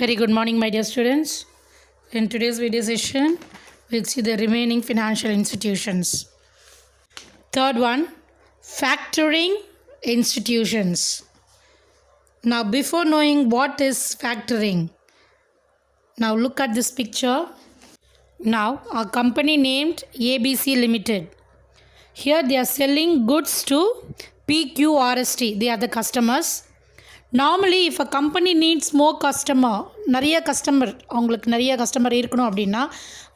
Very good morning, my dear students. In today's video session, we'll see the remaining financial institutions. Third one, factoring institutions. Now, before knowing what is factoring, now look at this picture. Now, a company named ABC Limited. Here they are selling goods to PQRST. They are the customers. Normally, if a company needs more customer, நிறைய customer அவங்களுக்கு நிறைய customer இருக்கணும் அப்படின்னா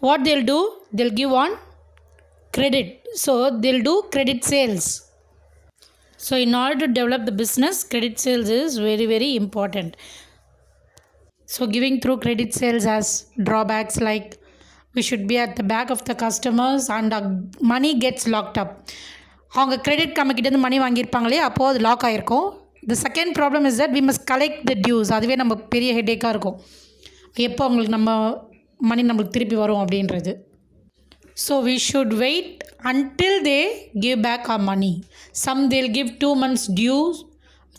what they'll do, they'll give on credit. So, they'll do credit sales. So, in order to develop the business, credit sales is very, very important. So, giving through credit sales has drawbacks like we should be at the back of the customers and money gets locked up. அவங்க credit கம்மிக்கிட்டேருந்து மணி வாங்கியிருப்பாங்களே அப்போது அது lock ஆகிருக்கும். The second problem is that we must collect the dues. அதுவே நம்ம பெரிய ஹெட்டேக்காக இருக்கும், எப்போ அவங்களுக்கு நம்ம மணி நம்மளுக்கு திருப்பி வரும் அப்படின்றது. So we should wait until they give back our money. Some they'll give 2 months dues,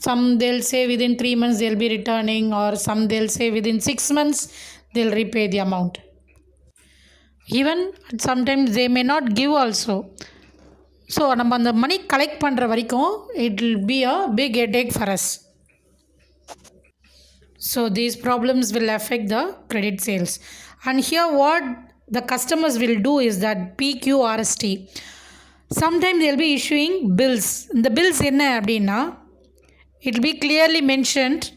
some they'll say within 3 months they'll be returning, or some they'll say within 6 months they'll repay the amount. Even sometimes they may not give also. So நம்ம அந்த money collect பண்ணுற வரைக்கும் it will be a big headache for us. So these problems will affect the credit sales. And here what the customers will do is that PQRST sometimes they'll be issuing bills. இந்த bills என்ன அப்படின்னா it will be clearly mentioned.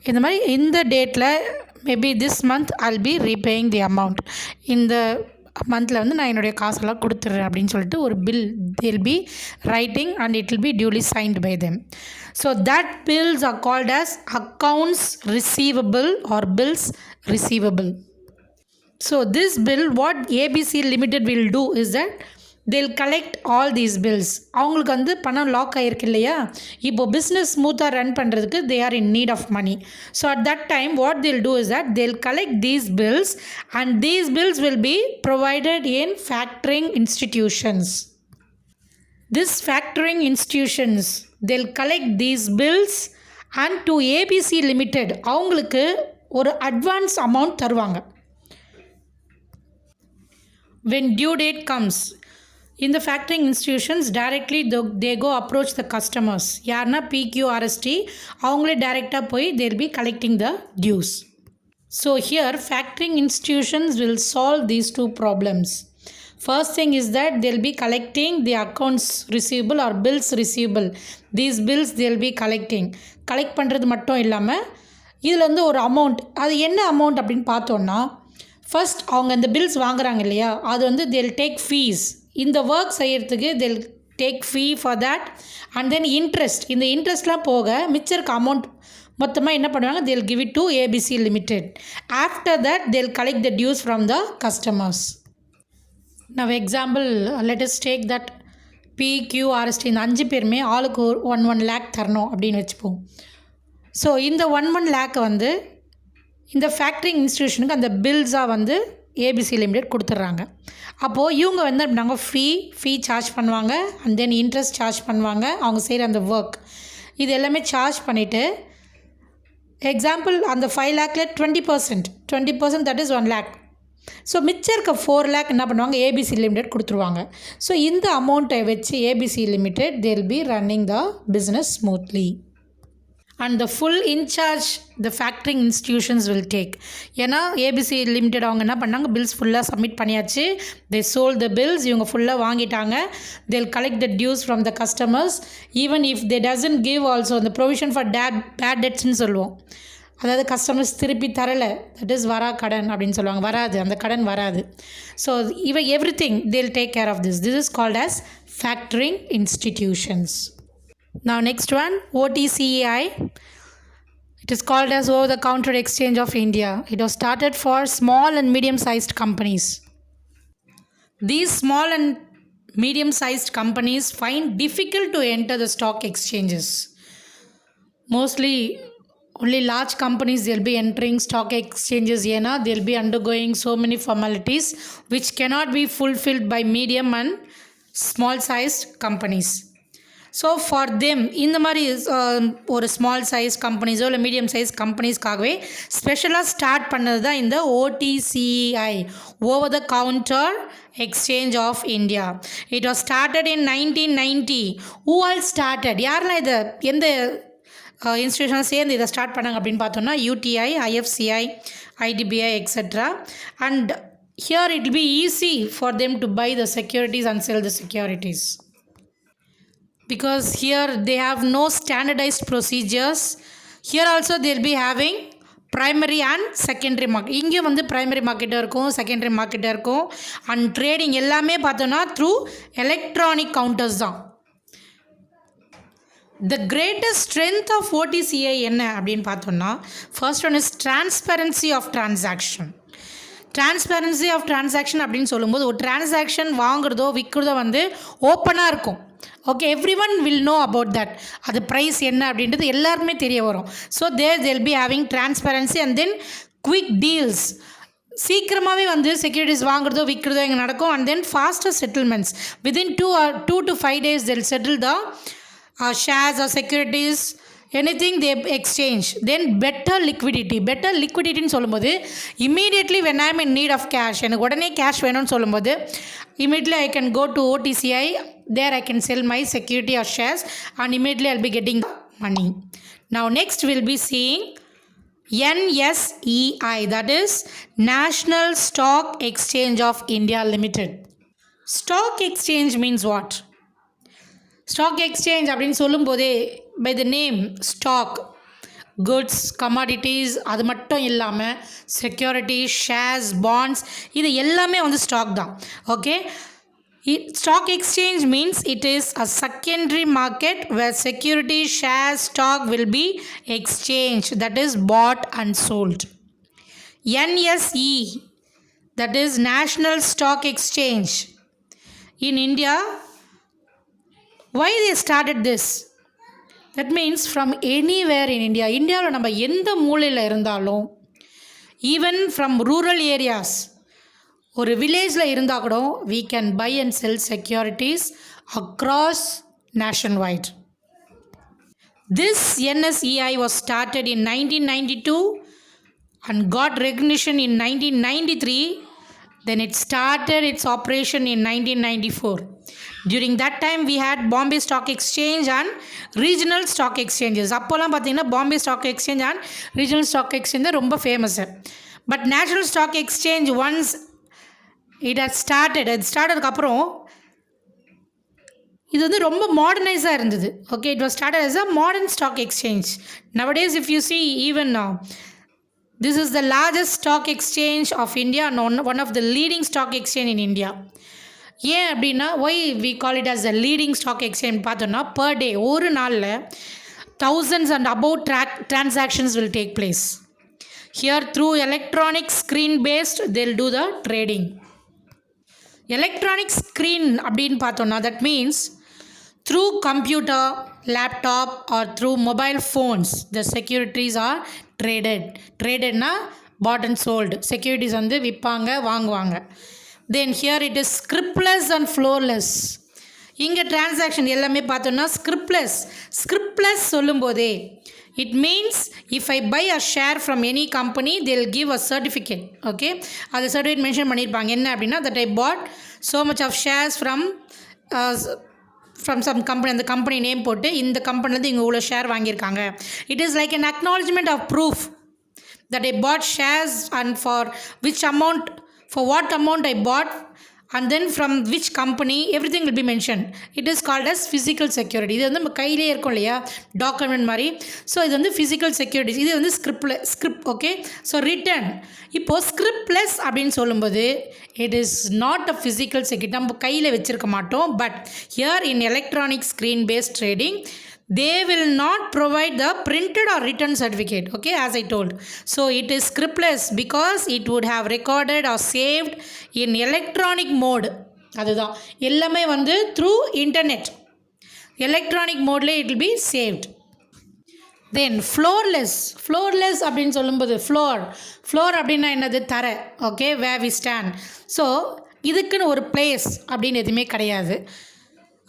இந்த மாதிரி இந்த டேட்டில் maybe this month I'll be repaying the amount. இந்த மந்தில் வந்து நான் என்னுடைய காசெல்லாம் கொடுத்துட்றேன் அப்படின்னு சொல்லிட்டு ஒரு bill they'll be writing and it will be duly signed by them. So that bills are called as accounts receivable or bills receivable. So this bill what ABC Limited will do is that they'll collect all these bills. அவங்களுக்கு வந்து பணம் lock ஆகிருக்கு இல்லையா, இப்போது business ஸ்மூத்தாக run பண்ணுறதுக்கு they are in need of money. So at that time what they'll do is that they'll collect these bills and these bills will be provided in factoring institutions. This factoring institutions, they'll collect these bills and to ABC Limited அவங்களுக்கு ஒரு advance amount தருவாங்க. When due date comes, in the factoring institutions directly they go approach the customers. யார்னா PQRST அவங்களே டைரெக்டாக போய் they'll be collecting the dues. So here factoring institutions will solve these two problems. First thing is that they'll be collecting the accounts receivable or bills receivable. These bills they'll be collecting. Collect பண்ணுறது மட்டும் இல்லாமல் இதில் வந்து ஒரு amount, அது என்ன amount அப்படின்னு பார்த்தோன்னா ஃபர்ஸ்ட் அவங்க இந்த பில்ஸ் வாங்குறாங்க இல்லையா, அது வந்து they'll take fees. இந்த ஒர்க் செய்கிறதுக்கு they'll take fee for that and then interest. இந்த இன்ட்ரெஸ்ட்லாம் போக மிச்சம் இருக்க அமௌண்ட் மொத்தமாக என்ன பண்ணுவாங்க, they'll give it to ABC Limited. After that they'll collect the dues from the customers. Now example, let us take that PQRST இந்த 5 பேருமே ஆளுக்கு 1 lakh தரணும் அப்படின்னு வச்சுப்போம். ஸோ இந்த 1 lakh வந்து இந்த ஃபேக்ட்ரிங் இன்ஸ்டிடியூஷனுக்கு அந்த பில்ஸாக வந்து ABC Limited கொடுத்துட்றாங்க. அப்போது இவங்க வந்து அப்படின்னாங்க ஃபீ சார்ஜ் பண்ணுவாங்க அண்ட் தென் இன்ட்ரெஸ்ட் சார்ஜ் பண்ணுவாங்க அவங்க செய்கிற அந்த ஒர்க். இது எல்லாமே சார்ஜ் பண்ணிவிட்டு எக்ஸாம்பிள் அந்த 5 lakhல 20% தட் இஸ் 1 lakh. ஸோ மிச்சம் இருக்க 4 lakh என்ன பண்ணுவாங்க, ABC Limited கொடுத்துருவாங்க. ஸோ இந்த அமௌண்ட்டை வச்சு ABC Limited they'll be running the business smoothly. And the full in charge the factoring institutions will take. ஏன்னா ABC Limited அவங்க என்ன பண்ணாங்க, பில்ஸ் ஃபுல்லாக சப்மிட் பண்ணியாச்சு, they sold the bills, இவங்க ஃபுல்லாக வாங்கிட்டாங்க, they'll collect the dues from the customers. Even if they doesn't give also the provision for bad debtsன்னு சொல்லுவோம், அதாவது கஸ்டமர்ஸ் திருப்பி தரலை, தட் இஸ் வரா கடன் அப்படின்னு சொல்லுவாங்க, வராது, அந்த கடன் வராது. So everything they'll take care of this is called as factoring institutions. Now next one, OTCEI. It is called as Over the Counter Exchange of India. It was started for small and medium sized companies. These small and medium sized companies find difficult to enter the stock exchanges. Mostly only large companies they'll be entering stock exchanges. Yena they'll be undergoing so many formalities which cannot be fulfilled by medium and small sized companies. So for them இந்த மாதிரி ஒரு small size கம்பெனிஸோ இல்லை medium size கம்பெனிஸ்க்காகவே ஸ்பெஷலாக start பண்ணது தான் இந்த OTCEI, over the counter exchange of India. It was started in 1990. Who all started, யாரெல்லாம் இதை எந்த இன்ஸ்டியூஷன் சேர்ந்து இதை ஸ்டார்ட் பண்ணாங்க அப்படின்னு பார்த்தோம்னா UTI, IFCI, IDBI, etc. And here it will be easy for them to buy the securities and sell the securities, because here they have no standardized procedures. Here also they will be having primary and secondary market. இங்கே வந்து primary market இருக்கும், secondary market இருக்கும். and trading எல்லாமே பார்த்தோன்னா through electronic counters தான். The greatest strength of OTCEI என்ன அப்படின்னு பார்த்தோன்னா, first one is transparency of transaction. Transparency of transaction அப்படின்னு சொல்லும்போது ஒரு டிரான்சாக்ஷன் வாங்குறதோ விற்கிறதோ வந்து ஓப்பனாக இருக்கும். Okay, everyone will know about that. அது ப்ரைஸ் என்ன அப்படின்றது எல்லாருமே தெரிய வரும். So they'll be having transparency and then quick deals. சீக்கிரமாகவே வந்து செக்யூரிட்டிஸ் வாங்குறதோ விற்கிறதோ இங்கே நடக்கும். And then faster settlements within 2 to 5 days they'll settle the shares or securities, anything they exchange. Then better liquidityன்னு சொல்லும்போது immediately when I am in need of cash, எனக்கு உடனே cash வேணும்னு சொல்லும்போது immediately I can go to OTCI, there I can sell my security or shares and immediately I'll be getting money. Now next we'll be seeing NSEI, that is National Stock Exchange of India Limited. Stock exchange means what? Stock exchange அப்படின்னு சொல்லும்போதே by the name stock, goods, commodities, அது மட்டும் இல்லாமல் securities, shares, bonds, இது எல்லாமே வந்து stock தான். Okay, stock exchange means it is a secondary market where security, shares, stock will be exchange, that is bought and sold. NSE, that is National Stock Exchange in India. Why they started this? That means from anywhere in India, இந்தியாவில் நம்ம எந்த மூலையில் இருந்தாலும், even from rural areas, ஒரு வில்லேஜில் இருந்தால் கூட we can buy and sell securities across nationwide. This NSEI was started in 1992 and got recognition in 1993. Then it started its operation in 1994. During that time we had Bombay Stock Exchange and regional stock exchanges. அப்போலாம் பார்த்தீங்கன்னா Bombay Stock Exchange and regional stock exchange தான் ரொம்ப famous. But National Stock Exchange once it had started, அது ஸ்டார்டதுக்கப்புறம் இது வந்து ரொம்ப மாடர்னைஸாக இருந்தது. Okay, it was started as a modern stock exchange. Nowadays if you see, even now this is the largest stock exchange of India and one of the leading stock exchange in India. ஏன் அப்படின்னா why we call it as a leading stock exchange பார்த்தோன்னா, per day ஒரு நாளில் thousands and above transactions will take place. Here through electronic screen based they'll do the trading. Electronic screen அப்படின்னு பார்த்தோன்னா, that means through computer, laptop or through mobile phones the securities are tradedனா bought and sold. securities வந்து விற்பாங்க, வாங்குவாங்க. Then here it is scriptless and flowless. இங்கே transaction எல்லாமே பார்த்தோன்னா ஸ்கிரிப்ட்லெஸ் சொல்லும்போதே it means if I buy a share from any company they'll give a certificate. okay, அது certificate mention பண்ணியிருப்பாங்க. என்ன அப்படின்னா that I bought so much of shares from some company, அந்த company name போட்டு இந்த கம்பெனிலேருந்து இங்கே இவ்வளோ ஷேர் வாங்கியிருக்காங்க. it is like an acknowledgement of proof that I bought shares and for which amount, for what amount I bought and then from which company, everything will be mentioned. It is called as physical security. இது வந்து நம்ம கையிலே இருக்கும் இல்லையா, document மாதிரி. So இது வந்து physical securities. இது வந்து ஸ்கிரிப்ட். Okay, so return. இப்போது ஸ்கிரிப்ட்லெஸ் அப்படின்னு சொல்லும்போது it is not a physical security, நம்ம கையில் வச்சுருக்க மாட்டோம். But here in electronic screen based trading they will not provide the printed or written certificate. okay, as I told. So it is scriptless because it would have recorded or saved in electronic mode. அதுதான் எல்லாமே வந்து through internet electronic mode it will be saved. Then floorless அப்படின்னு சொல்லும்போது floor அப்படின்னா என்னது, தரை. Okay, where we stand. So இதுக்குன்னு ஒரு பிளேஸ் அப்படின்னு எதுவுமே கிடையாது.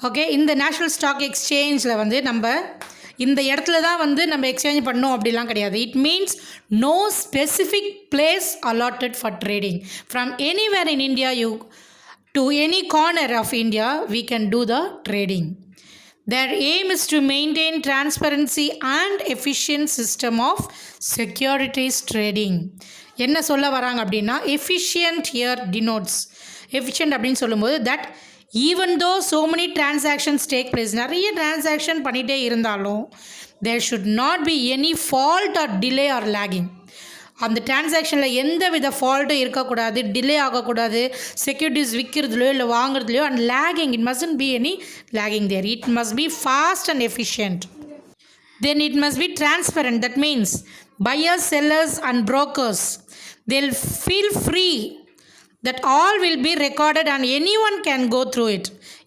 ஓகே, இந்த நேஷ்னல் ஸ்டாக் எக்ஸ்சேஞ்சில் வந்து நம்ம இந்த இடத்துல தான் வந்து நம்ம எக்ஸ்சேஞ்ச் பண்ணோம் அப்படிலாம் கிடையாது. It means no specific place allotted for trading. From anywhere in India to any corner of India we can do the trading. Their aim is to maintain transparency and efficient system of securities trading. என்ன சொல்ல வராங்க அப்படின்னா efficient here denotes efficient அப்படின்னு சொல்லும்போது that even though so many transactions take place, நிறைய transaction பண்ணிகிட்டே இருந்தாலும் there should not be any fault or delay or lagging. அந்த டிரான்சாக்ஷனில் எந்த வித ஃபால்ட்டும் இருக்கக்கூடாது, டிலே ஆகக்கூடாது, செக்யூரிட்டிஸ் விற்கிறதுலையோ இல்லை வாங்குறதுலையோ, and lagging it must be any lagging there. It must be fast and efficient. Then it must be transparent. That means buyers, sellers and brokers, they'll feel free that all will be recorded and anyone can go through it.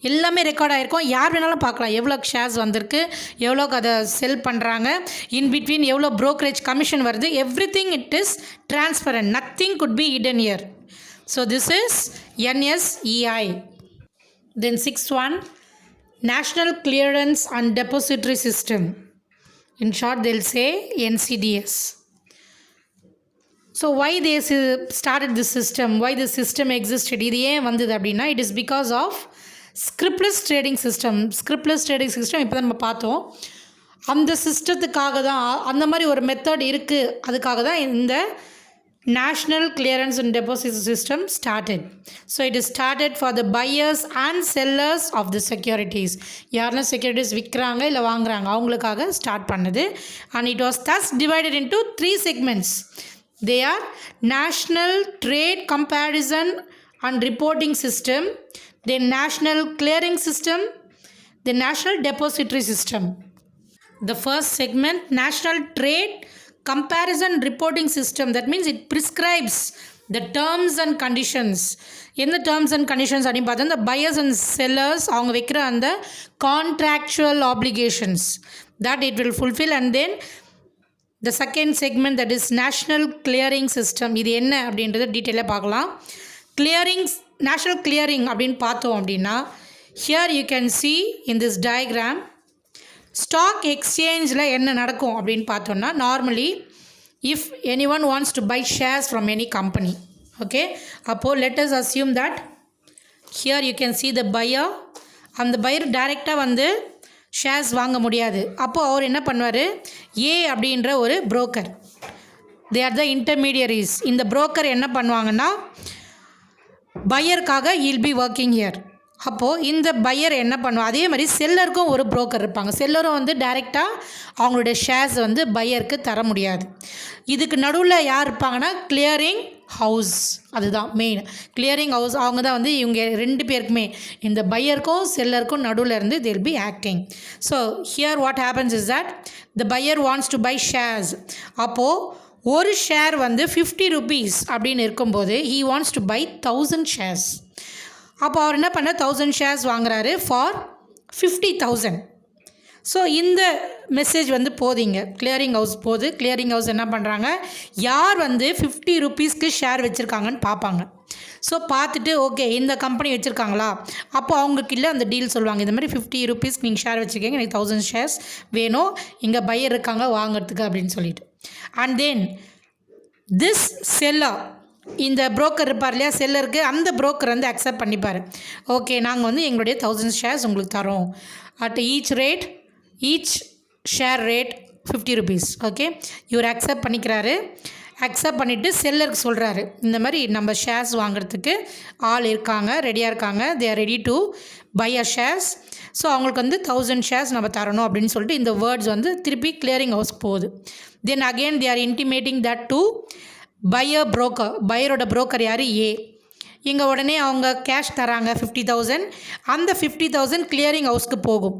எல்லாமே record ஆகிருக்கும், யார் வேணாலும் பார்க்கலாம். எவ்வளோ shares வந்திருக்கு, எவ்வளோக்கு அதை செல் பண்ணுறாங்க, இன் பிட்வீன் எவ்வளோ ப்ரோக்கரேஜ் கமிஷன் வருது, every thing it is transparent. Nothing could be hidden here. So this is NSEI. Then 6th one, National Clearance and Depository System. In short, they'll say NCDS. So why they started this system, why this system existed, இது ஏன் வந்தது அப்படின்னா, it is because of scriptless trading system. Scriptless trading system இப்போ தான் நம்ம பார்த்தோம். அந்த சிஸ்டத்துக்காக தான், அந்த மாதிரி ஒரு மெத்தட் இருக்குது, அதுக்காக தான் இந்த national clearance and deposit system started. So it is started for the buyers and sellers of the securities. யாருன்னா செக்யூரிட்டிஸ் விற்கிறாங்க இல்லை வாங்குறாங்க அவங்களுக்காக ஸ்டார்ட் பண்ணுது. And it was thus divided into 3 segments. They are National Trade Comparison and Reporting System, the National Clearing System, the National Depository System. The first segment, National Trade Comparison Reporting System, that means it prescribes the terms and conditions. என்ன terms and conditions அப்படின்னு பார்த்தா, இந்த buyers and sellers அவங்க வைக்கிற அந்த contractual obligations that it will fulfill. And then the second segment, that is National Clearing System. இது என்ன அப்படின்றத டீட்டெயிலாக பார்க்கலாம். நேஷ்னல் கிளியரிங் அப்படின்னு பார்த்தோம் அப்படின்னா, here you can see in this diagram stock எக்ஸ்சேஞ்சில் என்ன நடக்கும் அப்படின்னு பார்த்தோன்னா, normally if any one wants to buy shares from any company, okay, அப்போது let us assume that here you can see the buyer. அந்த பையர் டைரெக்டாக வந்து shares வாங்க முடியாது. அப்போது அவர் என்ன பண்ணுவார், ஏ அப்படின்ற ஒரு broker, they are the intermediaries. இந்த புரோக்கர் என்ன பண்ணுவாங்கன்னா, பையருக்காக he'll be working here. அப்போது இந்த பையர் என்ன பண்ணுவாங்க, அதே மாதிரி செல்லருக்கும் ஒரு புரோக்கர் இருப்பாங்க. செல்லரும் வந்து டைரெக்டாக அவங்களுடைய ஷேர்ஸ் வந்து பையருக்கு தர முடியாது. இதுக்கு நடுவில் யார் இருப்பாங்கன்னா, கிளியரிங் ஹவுஸ். அதுதான் மெயின் கிளியரிங் ஹவுஸ். அவங்க தான் வந்து இவங்க 2 பேருக்குமே, இந்த பையருக்கும் செல்லருக்கும் நடுவில் இருந்து they'll be acting. So here what happens is that the buyer wants to buy shares. அப்போது ஒரு ஷேர் வந்து 50 rupees அப்படின்னு இருக்கும்போது he wants to buy 1000 shares. அப்போ அவர் என்ன பண்ண 1000 ஷேர்ஸ் வாங்குறாரு ஃபார் 50,000. ஸோ இந்த மெசேஜ் வந்து போதிங்க கிளியரிங் ஹவுஸ் போகுது. கிளியரிங் ஹவுஸ் என்ன பண்ணுறாங்க, யார் வந்து 50 rupeesக்கு ஷேர் வச்சுருக்காங்கன்னு பார்ப்பாங்க. ஸோ பார்த்துட்டு ஓகே இந்த கம்பெனி வச்சுருக்காங்களா, அப்போ அவங்கக்கிட்ட அந்த டீல் சொல்லுவாங்க, இந்த மாதிரி 50 rupeesக்கு நீங்கள் ஷேர் வச்சுருக்கீங்க, எனக்கு 1000 ஷேர்ஸ் வேணும், இங்கே பையர் இருக்காங்க வாங்கிறதுக்கு அப்படின்னு சொல்லிட்டு. அண்ட் தென் திஸ் செல்லர், இந்த புரோக்கர் இருப்பார் இல்லையா செல்லருக்கு, அந்த புரோக்கர் வந்து அக்செப்ட் பண்ணிப்பார். ஓகே நாங்கள் வந்து எங்களுடைய 1000 ஷேர்ஸ் உங்களுக்கு தரோம் at each share rate 50 rupees. Okay இவர் அக்செப்ட் பண்ணிக்கிறாரு. அக்செப்ட் பண்ணிவிட்டு செல்லருக்கு சொல்கிறாரு, இந்த மாதிரி நம்ம ஷேர்ஸ் வாங்குறதுக்கு ஆள் இருக்காங்க, ரெடியாக இருக்காங்க, they are ready to buy a shares. So அவங்களுக்கு வந்து 1000 ஷேர்ஸ் நம்ம தரணும் அப்படின்னு சொல்லிட்டு இந்த வேர்ட்ஸ் வந்து திருப்பி கிளியரிங் ஹவுஸ்க்கு போகுது. Then again they are intimating that to buyer broker. பையரோட புரோக்கர் யார், ஏ. இங்கே உடனே அவங்க கேஷ் தராங்க 50,000. அந்த 50,000 கிளியரிங் ஹவுஸ்க்கு போகும்.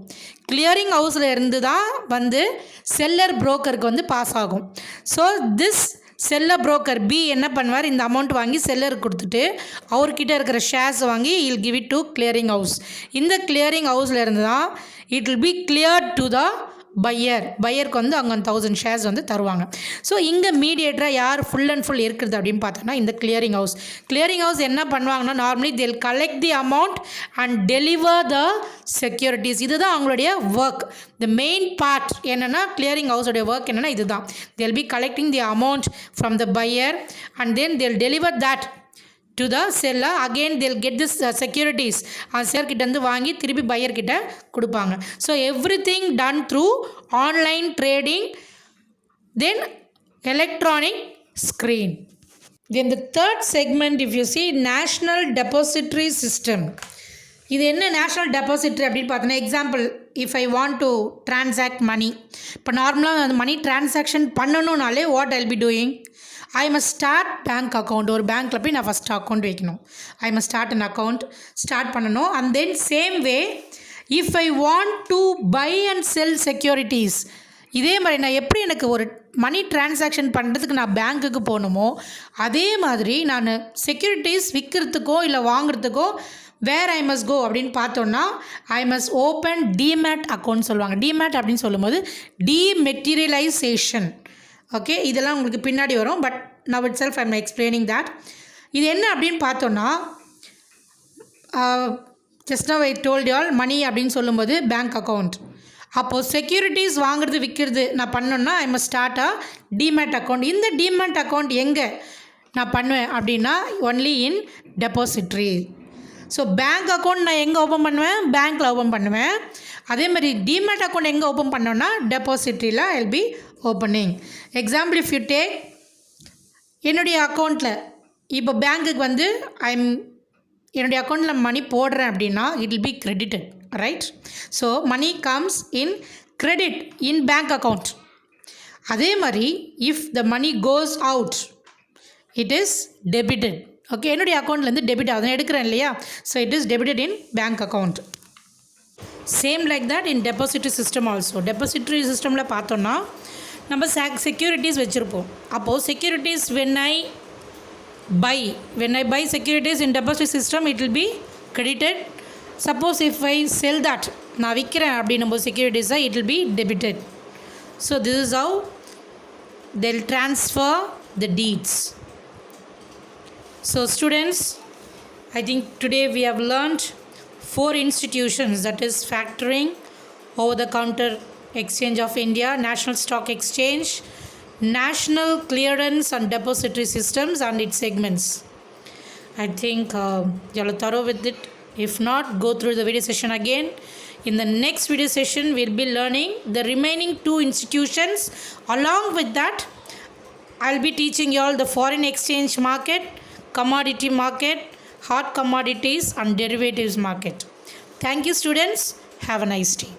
கிளியரிங் ஹவுஸில் இருந்து தான் வந்து செல்லர் புரோக்கருக்கு வந்து பாஸ் ஆகும். So this seller broker B என்ன பண்ணுவார், இந்த அமௌண்ட் வாங்கி செல்லருக்கு கொடுத்துட்டு அவர்கிட்ட இருக்கிற ஷேர்ஸ் வாங்கி I'll give it to clearing house. இந்த கிளியரிங் ஹவுஸில் இருந்து தான் it will be cleared to the பையருக்கு வந்து அங்கே 1000 ஷேர்ஸ் வந்து தருவாங்க. ஸோ இங்கே மீடியேட்டராக யார் ஃபுல் அண்ட் ஃபுல் இருக்குது அப்படின்னு பார்த்தோன்னா இந்த கிளியரிங் ஹவுஸ் என்ன பண்ணுவாங்கன்னா normally they'll collect the amount and deliver the securities. இதுதான் அவங்களுடைய ஒர்க். the main part என்னென்னா கிளியரிங் ஹவுஸோடைய ஒர்க் என்னென்னா இதுதான். they'll be collecting the amount from the buyer and then they'll deliver that to the seller. Again they'll get this securities அந்த seller கிட்ட இருந்து வாங்கி திருப்பி பையர் கிட்ட கொடுப்பாங்க. So everything done through online trading, then electronic screen. Then the third segment, if you see, national depository system. இது என்ன national depository அப்படின்னு பார்த்தோன்னா example if I want to transact money, இப்போ நார்மலாக அந்த மணி ட்ரான்சாக்ஷன் பண்ணணுன்னாலே what I'll be doing, I must start bank account. ஒரு பேங்க்கில் போய் நான் ஃபஸ்ட் அக்கௌண்ட் வைக்கணும். I must start an account start பண்ணணும். And then same way if I want to buy and sell securities, இதே மாதிரி நான் எப்படி எனக்கு ஒரு மணி ட்ரான்சாக்ஷன் பண்ணுறதுக்கு நான் பேங்க்குக்கு போகணுமோ அதே மாதிரி நான் செக்யூரிட்டிஸ் விற்கிறதுக்கோ இல்லை வாங்குறதுக்கோ வேர் ஐ மஸ்ட் கோ அப்படின்னு பார்த்தோன்னா I must open demat account சொல்லுவாங்க. டிமேட் அப்படின்னு சொல்லும்போது டிமெட்டீரியலைசேஷன். ஓகே, இதெல்லாம் உங்களுக்கு பின்னாடி வரும். But now it self I am explaining that. இது என்ன அப்படின்னு பார்த்தோன்னா just now I told you all money அப்படின்னு சொல்லும்போது பேங்க் அக்கௌண்ட். அப்போது செக்யூரிட்டிஸ் வாங்குறது விற்கிறது நான் பண்ணோன்னா ஐ மஸ்ட் ஸ்டார்ட் அ டிமேட் அக்கௌண்ட். இந்த டிமேட் அக்கௌண்ட் எங்கே நான் பண்ணுவேன் அப்படின்னா only in depository. So bank account நான் எங்கே ஓப்பன் பண்ணுவேன், பேங்க்கில் ஓப்பன் பண்ணுவேன். அதே மாதிரி டிமேட் அக்கௌண்ட் எங்கே ஓப்பன் பண்ணோன்னா டெபாசிட்ரியில் I'll be opening. Example if you take என்னுடைய அக்கௌண்ட்டில் இப்போ பேங்க்குக்கு வந்து என்னுடைய அக்கௌண்ட்டில் மணி போடுறேன் அப்படின்னா it will be credited, right? So money comes in credit in bank account. அதே மாதிரி if the money goes out it is debited. Okay, என்னுடைய அக்கௌண்ட்லேருந்து டெபிட் ஆகுது, நான் எடுக்கிறேன் இல்லையா? So it is debited in bank account. Same like that in depository system also. Depository சிஸ்டமில் பார்த்தோன்னா நம்ம செக்யூரிட்டிஸ் வச்சுருப்போம். அப்போது securities when I buy securities in deposit system it will be credited. Suppose if I sell that, நான் விற்கிறேன் அப்படின்னும்போது செக்யூரிட்டிஸை it will be debited. So this is how they'll transfer the deeds. So students, I think today we have learned 4 institutions, that is factoring, over the counter exchange of India, National Stock Exchange, National Clearance and Depository Systems and its segments. I think you are thorough with it. If not, go through the video session again. In the next video session we'll be learning the remaining 2 institutions. Along with that I'll be teaching you all the foreign exchange market, commodity market, hard commodities and derivatives market. Thank you students. Have a nice day.